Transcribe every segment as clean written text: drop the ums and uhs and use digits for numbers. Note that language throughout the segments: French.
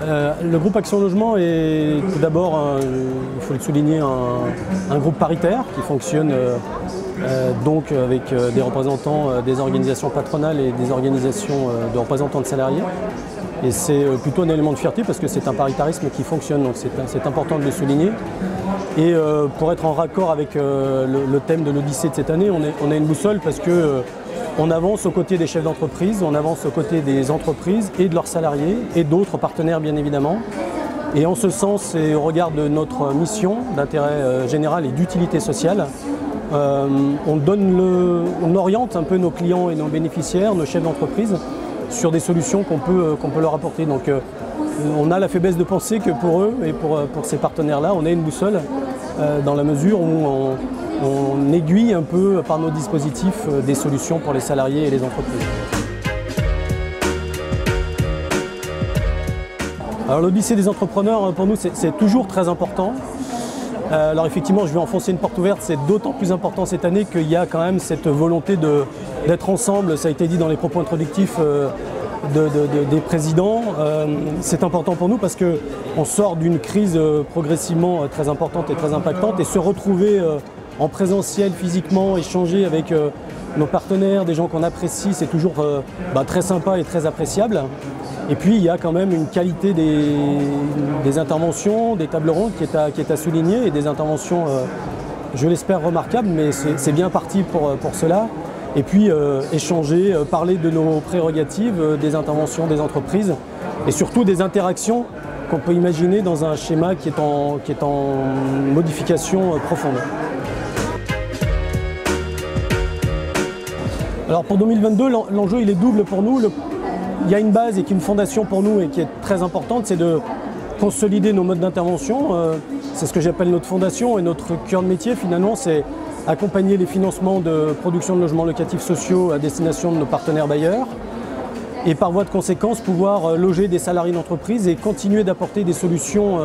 Le groupe Action Logement est tout d'abord, il faut le souligner, un groupe paritaire qui fonctionne donc avec des représentants des organisations patronales et des organisations de représentants de salariés. Et c'est plutôt un élément de fierté parce que c'est un paritarisme qui fonctionne, donc c'est important de le souligner. Et pour être en raccord avec le thème de l'Odyssée de cette année, on a une boussole parce que on avance aux côtés des chefs d'entreprise, on avance aux côtés des entreprises et de leurs salariés et d'autres partenaires bien évidemment. Et en ce sens et au regard de notre mission d'intérêt général et d'utilité sociale, on oriente un peu nos clients et nos bénéficiaires, nos chefs d'entreprise, sur des solutions qu'on peut leur apporter. Donc on a la faiblesse de penser que pour eux et pour ces partenaires-là, on a une boussole dans la mesure où on aiguille un peu par nos dispositifs des solutions pour les salariés et les entreprises. Alors l'Odyssée des entrepreneurs, pour nous, c'est toujours très important. Alors effectivement, je vais enfoncer une porte ouverte, c'est d'autant plus important cette année qu'il y a quand même cette volonté d'être ensemble, ça a été dit dans les propos introductifs des présidents. C'est important pour nous parce qu'on sort d'une crise progressivement très importante et très impactante et se retrouver en présentiel, physiquement, échanger avec nos partenaires, des gens qu'on apprécie, c'est toujours très sympa et très appréciable. Et puis il y a quand même une qualité des interventions, des tables rondes qui est à souligner et des interventions, je l'espère, remarquables, mais c'est bien parti pour cela. Et puis échanger, parler de nos prérogatives, des interventions des entreprises et surtout des interactions qu'on peut imaginer dans un schéma qui est en modification profonde. Alors pour 2022, l'enjeu il est double pour nous. Il y a une base et une fondation pour nous et qui est très importante, c'est de consolider nos modes d'intervention. C'est ce que j'appelle notre fondation et notre cœur de métier finalement, c'est accompagner les financements de production de logements locatifs sociaux à destination de nos partenaires bailleurs et par voie de conséquence pouvoir loger des salariés d'entreprise et continuer d'apporter des solutions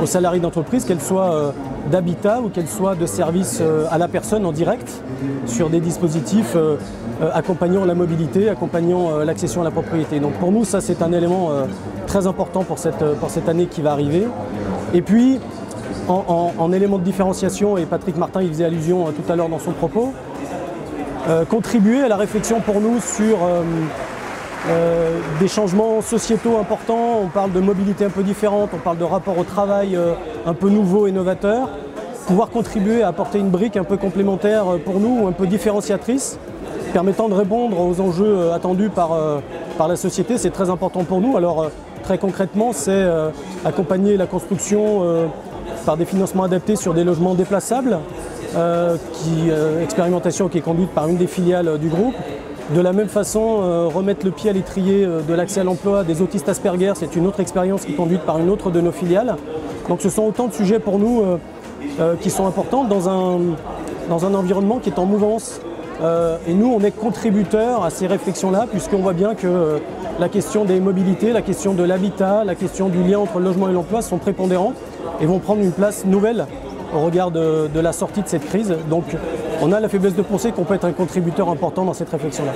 aux salariés d'entreprise, qu'elles soient d'habitat ou qu'elles soient de services à la personne en direct sur des dispositifs accompagnant la mobilité, accompagnant l'accession à la propriété. Donc pour nous, ça c'est un élément très important pour cette année qui va arriver. Et puis, en élément de différenciation, et Patrick Martin y faisait allusion tout à l'heure dans son propos, contribuer à la réflexion pour nous sur des changements sociétaux importants. On parle de mobilité un peu différente, on parle de rapport au travail un peu nouveau et novateur. Pouvoir contribuer à apporter une brique un peu complémentaire pour nous, un peu différenciatrice, permettant de répondre aux enjeux attendus par la société, c'est très important pour nous. Alors très concrètement, c'est accompagner la construction par des financements adaptés sur des logements déplaçables, expérimentation qui est conduite par une des filiales du groupe. De la même façon, remettre le pied à l'étrier de l'accès à l'emploi des autistes Asperger, c'est une autre expérience qui est conduite par une autre de nos filiales. Donc ce sont autant de sujets pour nous qui sont importants dans un environnement qui est en mouvance. Et nous, on est contributeurs à ces réflexions-là, puisqu'on voit bien que la question des mobilités, la question de l'habitat, la question du lien entre le logement et l'emploi sont prépondérantes et vont prendre une place nouvelle au regard de la sortie de cette crise. Donc on a la faiblesse de penser qu'on peut être un contributeur important dans cette réflexion-là.